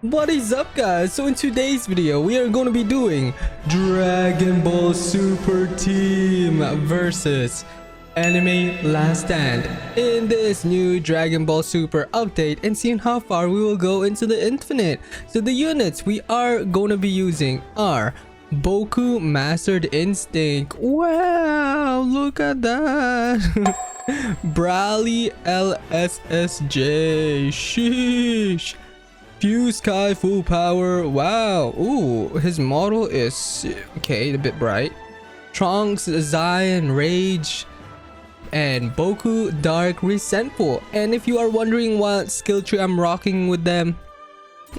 What is up, guys? So in today's video we are going to be doing Dragon Ball Super Team versus Anime Last Stand in this new Dragon Ball Super update, and seeing how far we will go into the infinite. So the units we are going to be using are Boku Mastered Instinct. Wow, look at that. Brawly LSSJ. Sheesh. Fuse Sky full power. Wow. Ooh, his model is okay, a bit bright. Trunks, Zion, Rage, and Boku Dark, Resentful. And if you are wondering what skill tree I'm rocking with them,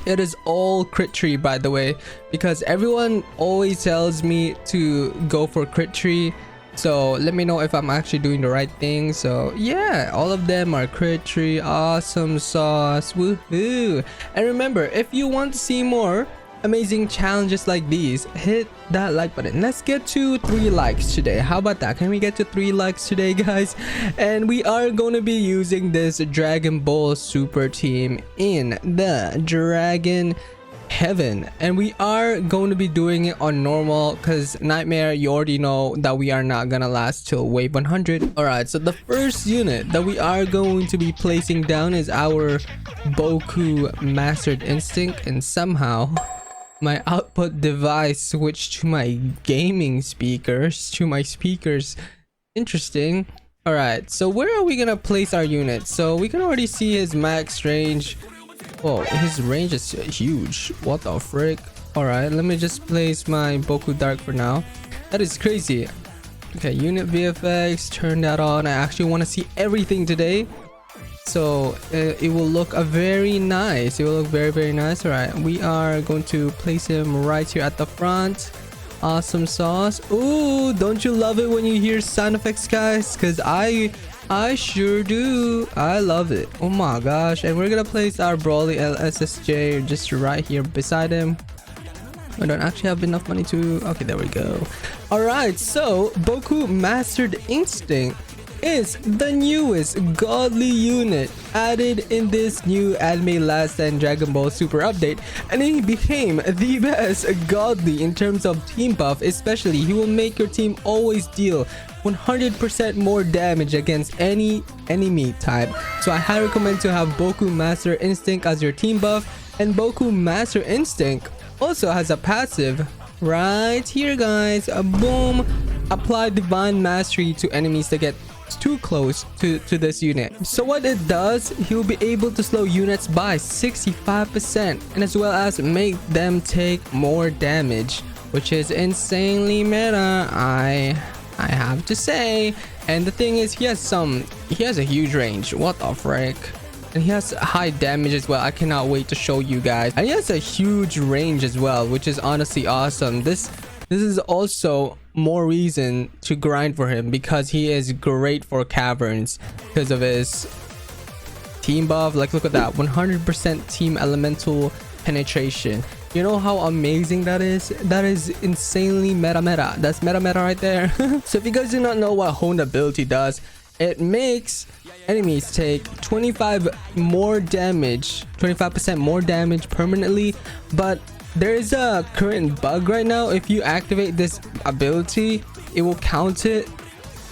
it is all crit tree, by the way, because everyone always tells me to go for crit tree. So let me know if I'm actually doing the right thing. So yeah, all of them are crit tree. Awesome sauce. Woohoo. And remember, if you want to see more amazing challenges like these, hit that like button. Let's get to 3 likes today. How about that? Can we get to 3 likes today, guys? And we are going to be using this Dragon Ball Super Team in the Dragon Heaven, and we are going to be doing it on normal because Nightmare, you already know that we are not gonna last till wave 100. All right, so the first unit that we are going to be placing down is our Boku Mastered Instinct, and somehow my output device switched to my gaming speakers, Interesting. All right, so where are we gonna place our unit? So we can already see his max range. Oh, his range is huge. What the frick? Alright, let me just place my Boku Dark for now. That is crazy. Okay, unit VFX, turn that on. I actually want to see everything today, so it will look very nice. It will look very nice. Alright, we are going to place him right here at the front. Awesome sauce. Ooh, don't you love it when you hear sound effects, guys? Because I sure do. I love it. Oh my gosh. And we're gonna place our Brawly LSSJ just right here beside him. I don't actually have enough money to... Okay, there we go. Alright, so Boku Mastered Instinct is the newest godly unit added in this new Anime Last Stand Dragon Ball Super update, and he became the best godly in terms of team buff. Especially, he will make your team always deal 100% more damage against any enemy type. So I highly recommend to have Boku Master Instinct as your team buff. And Boku Master Instinct also has a passive right here, guys. Boom. Apply Divine Mastery to enemies that get too close to this unit. So what it does, he'll be able to slow units by 65%, and as well as make them take more damage, which is insanely meta, I have to say. And the thing is, he has a huge range. What the frick? And he has high damage as well. I cannot wait to show you guys. And he has a huge range as well, which is honestly awesome. This is also more reason to grind for him, because he is great for caverns because of his team buff. Like, look at that, 100% team elemental penetration. You know how amazing that is? That is insanely meta. That's meta right there. So if you guys do not know what Honed ability does, it makes enemies take 25% more damage permanently. But there is a current bug right now. If you activate this ability, it will count it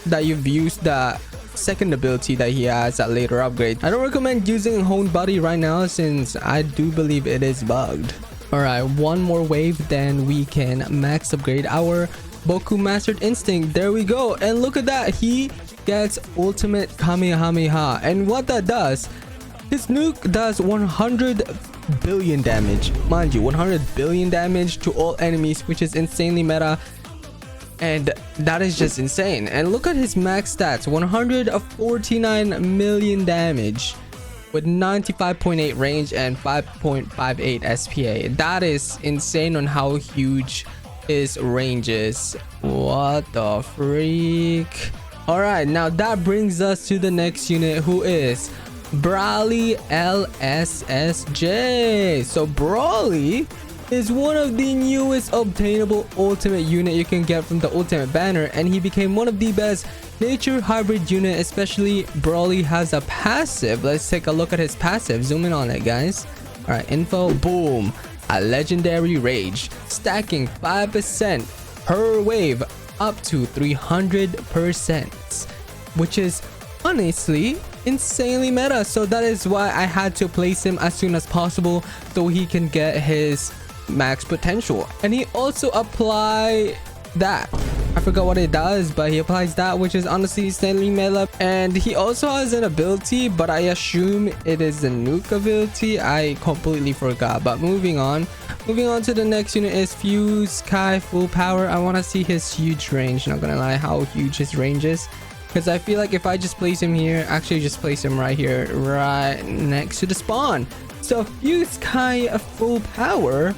that you've used the second ability that he has at later upgrade. I don't recommend using Honed Body right now, since I do believe it is bugged. Alright, one more wave, then we can max upgrade our Boku Mastered Instinct. There we go. And look at that, he gets ultimate Kamehameha. And what that does, his nuke does 100 billion damage. Mind you, 100 billion damage to all enemies, which is insanely meta. And that is just insane. And look at his max stats, 149 million damage with 95.8 range and 5.58 SPA. That is insane on how huge his range is. What the freak? All right, now that brings us to the next unit, who is Brawly LSSJ. So Brawly is one of the newest obtainable ultimate unit you can get from the ultimate banner, and he became one of the best nature hybrid unit. Especially Brawly has a passive. Let's take a look at his passive. Zoom in on it, guys. All right, info, boom, a legendary rage, stacking 5% per wave up to 300%, which is honestly insanely meta. So that is why I had to place him as soon as possible so he can get his max potential. And he also apply that, I forgot what it does, but he applies that, which is honestly insanely meta. And he also has an ability, but I assume it is a nuke ability. I completely forgot. But moving on to the next unit is Fuse Kai full power. I want to see his huge range, not gonna lie, how huge his range is, because I feel like if I just place him here, actually just place him right here, right next to the spawn. So Fuse Kai full power,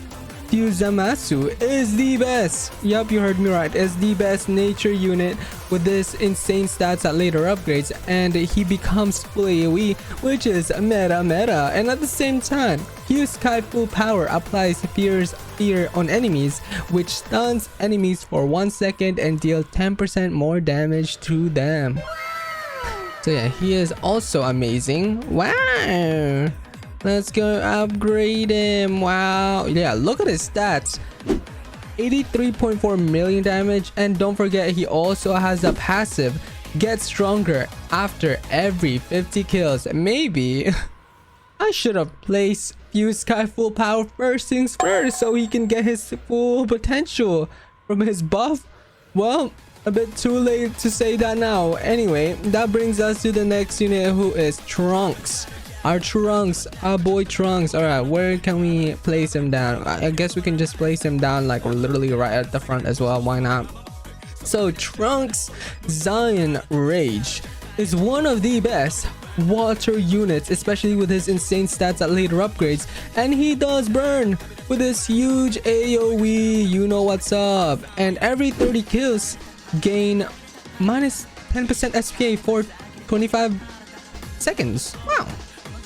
Fusamasu is the best. Yup, you heard me right. Is the best nature unit with this insane stats at later upgrades, and he becomes fully AoE, which is meta. And at the same time, Fuse Kai full power applies fear on enemies, which stuns enemies for 1 second and deal 10% more damage to them. So yeah, he is also amazing. Wow. Let's go upgrade him. Wow. Yeah, look at his stats. 83.4 million damage. And don't forget, he also has a passive. Get stronger after every 50 kills. Maybe I should have placed Fuse Kai full power first things first so he can get his full potential from his buff. Well, a bit too late to say that now. Anyway, that brings us to the next unit, who is Trunks. Our boy Trunks. All right, where can we place him down? I guess we can just place him down like literally right at the front as well. Why not? So Trunks Zion Rage is one of the best water units, especially with his insane stats at later upgrades, and he does burn with his huge AoE. You know what's up. And every 30 kills gain minus 10% SPA for 25 seconds. Wow,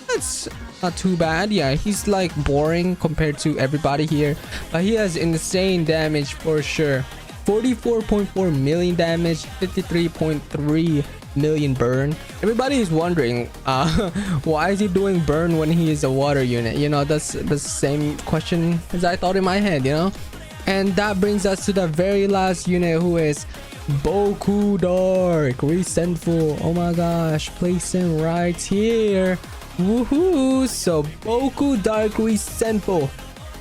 that's not too bad. Yeah, he's like boring compared to everybody here, but he has insane damage for sure. 44.4 million damage, 53.3 million burn. Everybody is wondering why is he doing burn when he is a water unit? You know, that's the same question as I thought in my head, you know. And that brings us to the very last unit, who is Boku Dark, resentful. Oh my gosh, place him right here. Woohoo! So Boku Dark resentful,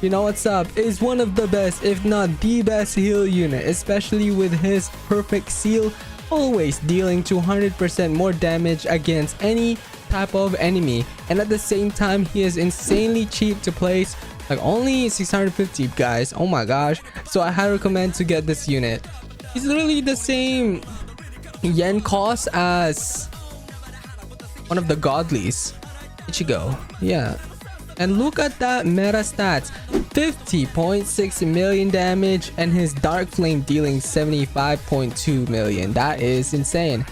you know what's up, is one of the best, if not the best heal unit, especially with his perfect seal, always dealing 200% more damage against any type of enemy. And at the same time, he is insanely cheap to place, like only 650 guys. Oh my gosh, so I highly recommend to get this unit. He's literally the same yen cost as one of the godlies, Ichigo. Yeah, and look at that meta stats, 50.6 million damage, and his dark flame dealing 75.2 million. That is insane.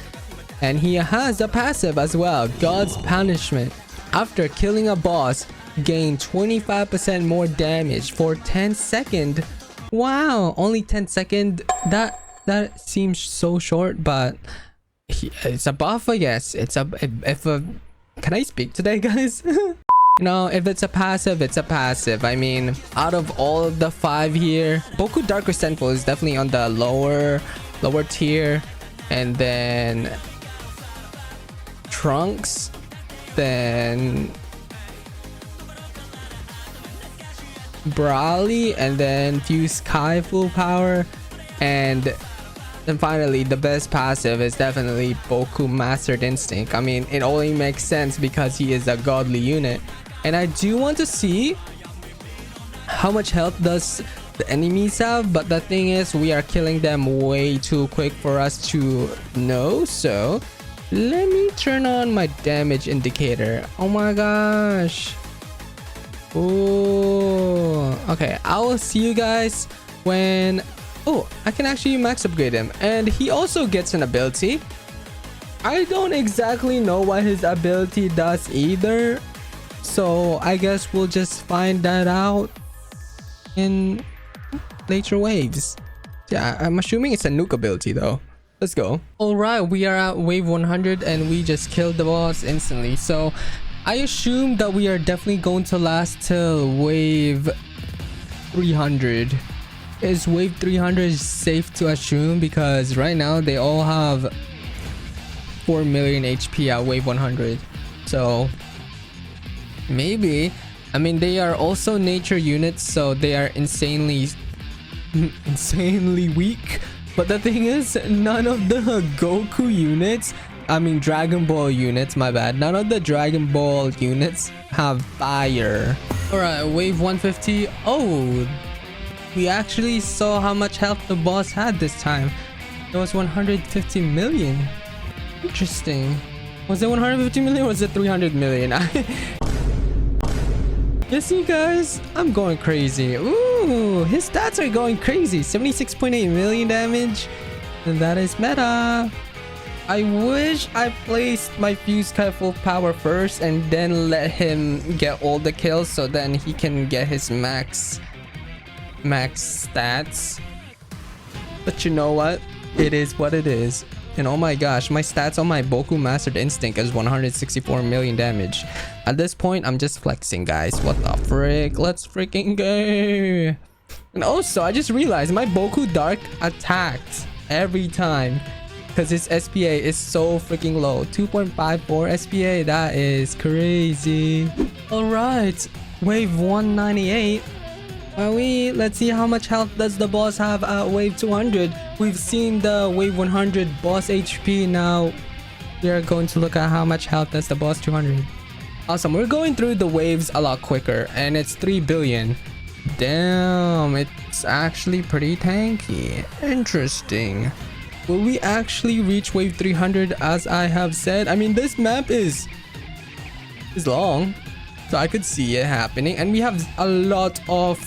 And he has a passive as well, God's Punishment. After killing a boss, gain 25% more damage for 10 seconds. Wow, only 10 seconds. That seems so short, but it's a buff, I guess. It's a can I speak today, guys? You know, if it's a passive, it's a passive. I mean, out of all of the 5 here, Boku Dark Resentful is definitely on the lower tier, and then Trunks, then Brawly, and then Fuse Kai full power, and then finally the best passive is definitely Boku Mastered Instinct. I mean, it only makes sense because he is a godly unit. And I do want to see how much health does the enemies have, but the thing is, we are killing them way too quick for us to know. So let me turn on my damage indicator. Oh my gosh. Oh, okay, I will see you guys when... Oh, I can actually max upgrade him, and he also gets an ability. I don't exactly know what his ability does either, so I guess we'll just find that out in later waves. Yeah, I'm assuming it's a nuke ability though. Let's go. All right, we are at wave 100 and we just killed the boss instantly. So I assume that we are definitely going to last till wave 300. Is wave 300 safe to assume? Because right now they all have 4 million HP at wave 100. So maybe, I mean, they are also nature units, so they are insanely weak. But the thing is, none of the Goku units, I mean Dragon Ball units, my bad, none of the Dragon Ball units have fire. All right, wave 150. Oh, we actually saw how much health the boss had this time. It was 150 million. Interesting. Was it 150 million or was it 300 million? You see, guys, I'm going crazy. Ooh, his stats are going crazy. 76.8 million damage, and that is meta. I wish I placed my fuse Kai full power first and then let him get all the kills, so then he can get his max stats. But you know what? It is what it is. And oh my gosh, my stats on my Boku Mastered Instinct is 164 million damage. At this point, I'm just flexing, guys. What the frick? Let's freaking go. And also, I just realized my Boku Dark attacked every time because its SPA is so freaking low. 2.54 SPA. That is crazy. All right, wave 198. Let's see how much health does the boss have at wave 200. We've seen the wave 100 boss HP. Now we are going to look at how much health does the boss 200. Awesome, we're going through the waves a lot quicker, and it's 3 billion. Damn, it's actually pretty tanky. Interesting. Will we actually reach wave 300 as I have said? I mean, this map is long, so I could see it happening, and we have a lot of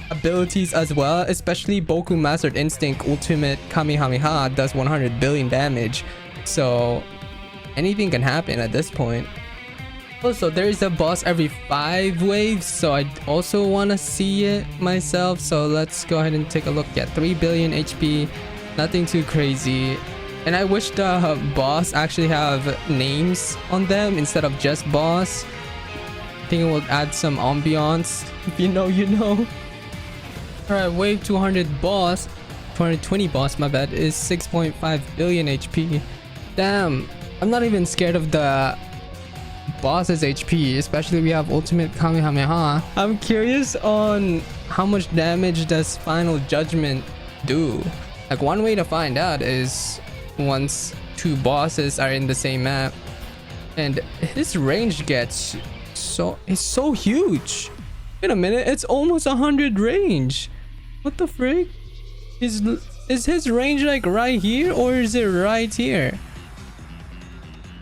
abilities as well, especially Boku Mastered Instinct Ultimate Kamehameha does 100 billion damage, so anything can happen at this point. Also, there is a boss every 5 waves, so I also want to see it myself. So let's go ahead and take a look at 3 billion HP. Nothing too crazy, and I wish the boss actually have names on them instead of just boss. I think it will add some ambiance. If you know, you know. Alright, wave 200 boss, 220 boss, my bad, is 6.5 billion HP. Damn, I'm not even scared of the boss's HP, especially we have ultimate Kamehameha. I'm curious on how much damage does Final Judgment do. Like, one way to find out is once 2 bosses are in the same map, and his range gets it's so huge. Wait a minute, it's almost 100 range. What the frick? Is his range like right here, or is it right here?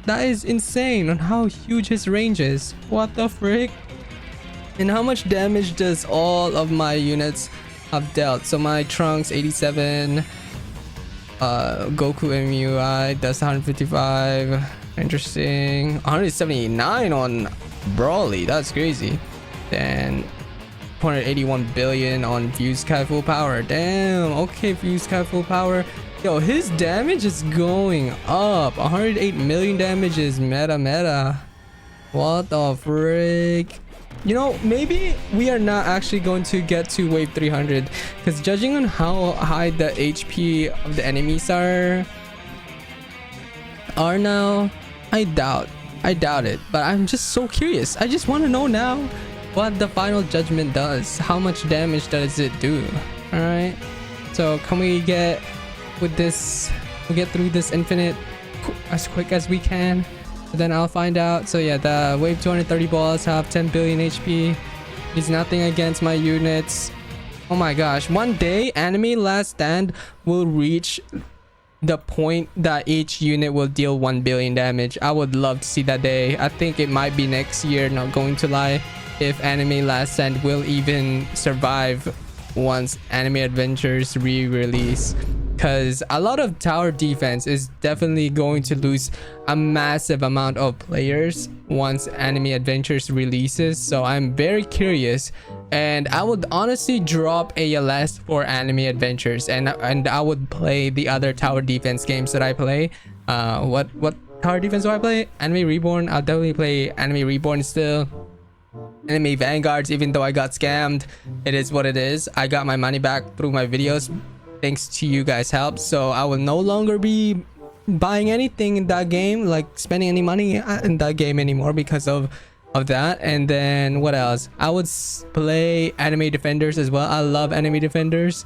That is insane on how huge his range is. What the frick? And how much damage does all of my units have dealt? So my Trunks 87, Goku MUI does 155. Interesting. 179 on Broly. That's crazy. Then 181 billion on Fuse Kai full power. Damn. Okay, Fuse Kai full power. Yo, his damage is going up. 108 million damage is meta. What the frick? You know, maybe we are not actually going to get to wave 300, because judging on how high the HP of the enemies are now, I doubt it. But I'm just so curious. I just want to know now what the Final Judgment does. How much damage does it do? All right, so can we get with this, we'll get through this infinite as quick as we can, then I'll find out. So yeah, the wave 230 balls have 10 billion HP. It's nothing against my units. Oh my gosh, one day Anime Last Stand will reach the point that each unit will deal 1 billion damage. I would love to see that day. I think it might be next year, not going to lie, if Anime Last Stand will even survive once Anime Adventures re-release, because a lot of tower defense is definitely going to lose a massive amount of players once Anime Adventures releases. So I'm very curious, and I would honestly drop ALS for Anime Adventures, and I would play the other tower defense games that I play. What tower defense do I play? Anime Reborn. I'll definitely play Anime Reborn still. Anime Vanguards, even though I got scammed, it is what it is. I got my money back through my videos thanks to you guys' help, so I will no longer be buying anything in that game, like spending any money in that game anymore because of that. And then what else? I would play Anime Defenders as well. I love Anime Defenders.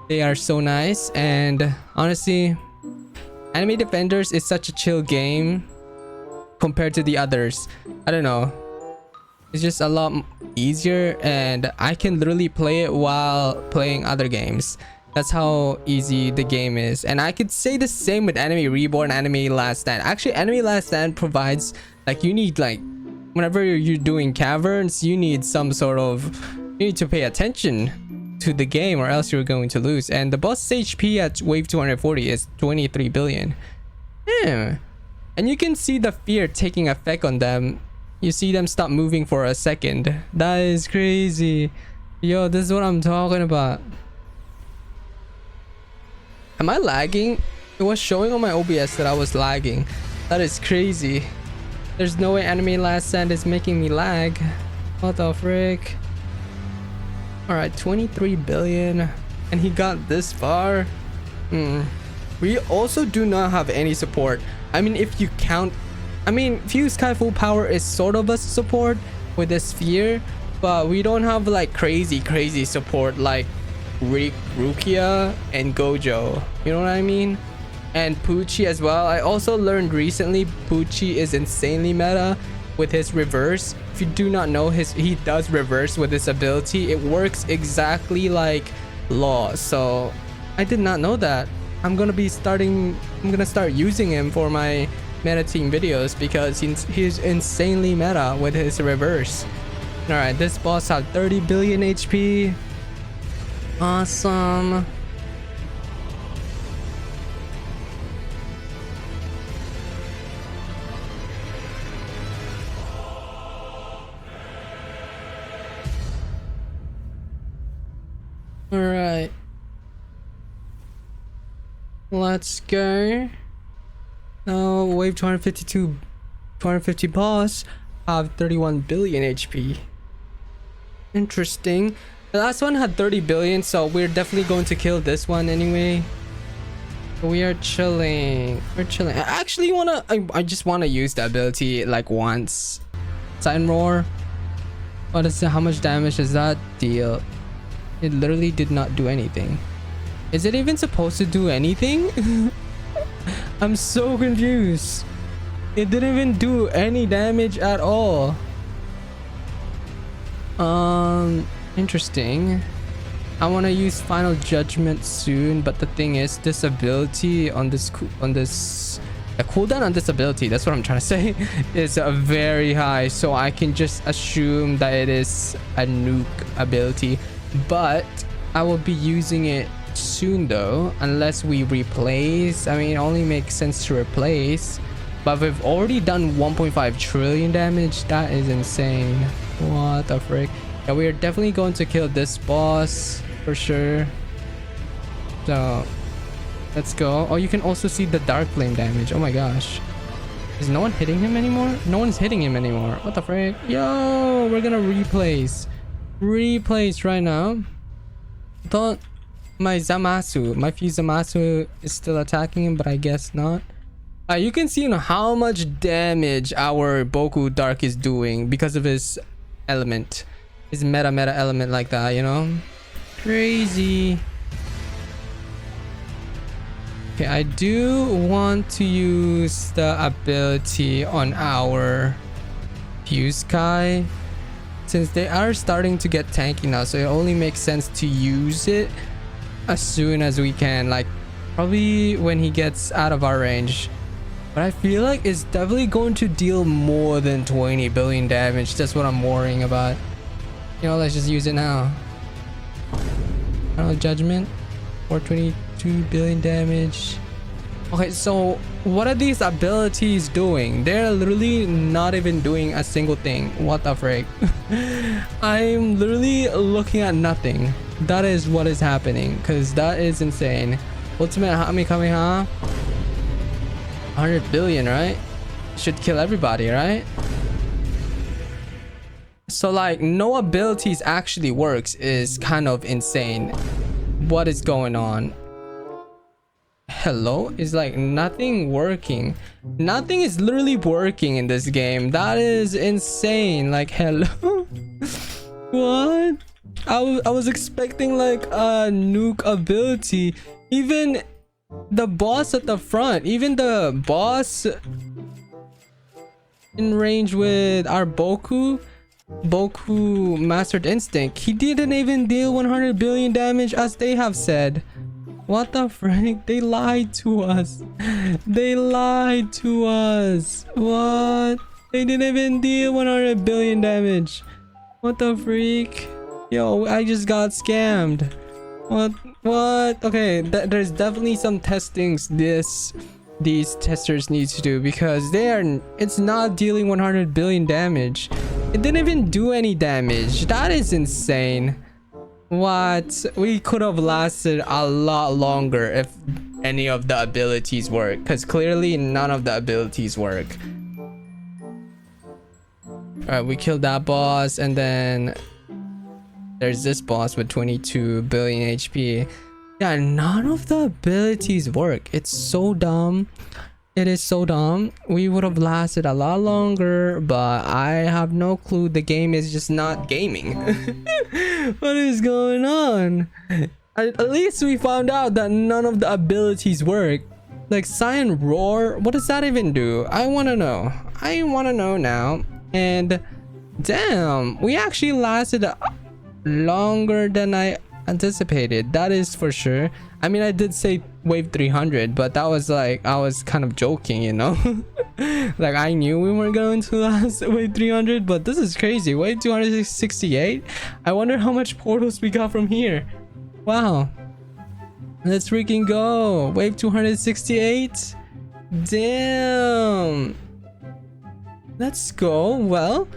They are so nice, and honestly, Anime Defenders is such a chill game compared to the others. I don't know, it's just a lot easier, and I can literally play it while playing other games. That's how easy the game is. And I could say the same with Anime Reborn, Anime Last Stand. Actually, Anime Last Stand provides, like, you need, like, whenever you're doing caverns, you need some sort of, you need to pay attention to the game or else you're going to lose. And the boss HP at wave 240 is 23 billion. Yeah. And you can see the fear taking effect on them. You see them stop moving for a second. That is crazy. Yo, this is what I'm talking about. Am I lagging? It was showing on my OBS that I was lagging. That is crazy. There's no way Anime Last Stand is making me lag. What the frick? Alright, 23 billion. And he got this far. We also do not have any support. I mean, if you count, I mean, Fuse Sky Full Power is sort of a support with the sphere, but we don't have like crazy support like Rukia and Gojo, you know what I mean? And Pucci as well. I also learned recently Pucci is insanely meta with his reverse. If you do not know, he does reverse with his ability. It works exactly like Law. So I did not know that. I'm gonna start using him for my meta team videos because he's insanely meta with his reverse. All right, this boss had 30 billion HP. Awesome. All right, let's go. Now wave 250 boss have 31 billion HP. Interesting. The last one had 30 billion, so we're definitely going to kill this one anyway. We are chilling. We're chilling. I just wanna use the ability like once. Sign Roar. What is it? How much damage does that deal? It literally did not do anything. Is it even supposed to do anything? I'm so confused. It didn't even do any damage at all. Interesting. I want to use Final Judgment soon, but the thing is, this ability on this the cooldown on this ability, that's what I'm trying to say, is very high, so I can just assume that it is a nuke ability. But I will be using it soon though, unless we replace. I mean, it only makes sense to replace, but we've already done 1.5 trillion damage. That is insane. What the frick. Yeah, we are definitely going to kill this boss for sure. So let's go. Oh, you can also see the dark flame damage. Oh my gosh, is no one hitting him anymore? No one's hitting him anymore. What the frick. Yo, we're gonna replace right now. Thought my Fuse Zamasu is still attacking him, but I guess not. You can see how much damage our Boku Dark is doing because of his element, his meta element like that, you know? Crazy. Okay, I do want to use the ability on our Fuse Sky since they are starting to get tanky now, so it only makes sense to use it as soon as we can, like probably when he gets out of our range. But I feel like it's definitely going to deal more than 20 billion damage. That's what I'm worrying about. You know, let's just use it now. Final Judgment for 22 billion damage. Okay, so what are these abilities doing? They're literally not even doing a single thing. What the frick. I'm literally looking at nothing. That is what is happening, because that is insane. Ultimate Hami Kameha, 100 billion, right? should kill everybody, right? So like no abilities actually works is kind of insane. What is going on? Hello? Is like nothing working. Nothing is literally working in this game. That is insane. Like hello. What? I was expecting like a nuke ability. Even the boss at the front, even the boss in range with our Boku Mastered Instinct, he didn't even deal 100 billion damage as they have said. What the frick? They lied to us. They lied to us. What? They didn't even deal 100 billion damage. What the freak? Yo, I just got scammed. What? Okay, there's definitely some testings these testers need to do, because it's not dealing 100 billion damage. It didn't even do any damage. That is insane. What? We could have lasted a lot longer if any of the abilities work, because clearly none of the abilities work. Alright, we killed that boss, and then there's this boss with 22 billion HP. Yeah, none of the abilities work. It's so dumb. It is so dumb. We would have lasted a lot longer, but I have no clue. The game is just not gaming. What is going on? At least we found out that none of the abilities work. Like Cyan Roar, what does that even do? I want to know. I want to know now. And damn, we actually lasted longer than I anticipated. That is for sure. I mean, I did say wave 300, but that was like, I was kind of joking, you know. Like I knew we weren't going to last wave 300, but this is crazy. Wave 268. I wonder how much portals we got from here. Wow, let's freaking go. Wave 268. Damn, let's go. Well,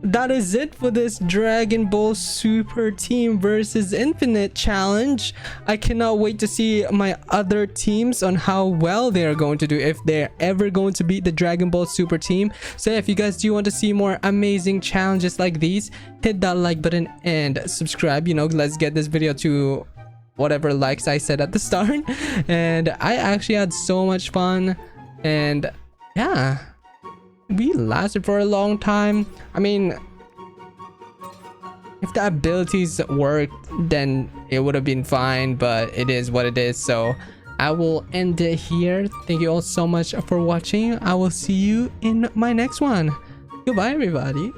that is it for this Dragon Ball Super Team versus Infinite challenge. I cannot wait to see my other teams on how well they are going to do, if they're ever going to beat the Dragon Ball Super Team. So if you guys do want to see more amazing challenges like these, hit that like button and subscribe. You know, let's get this video to whatever likes I said at the start. And I actually had so much fun, and yeah, we lasted for a long time. I mean, if the abilities worked, then it would have been fine, but it is what it is. So I will end it here. Thank you all so much for watching. I will see you in my next one. Goodbye, everybody.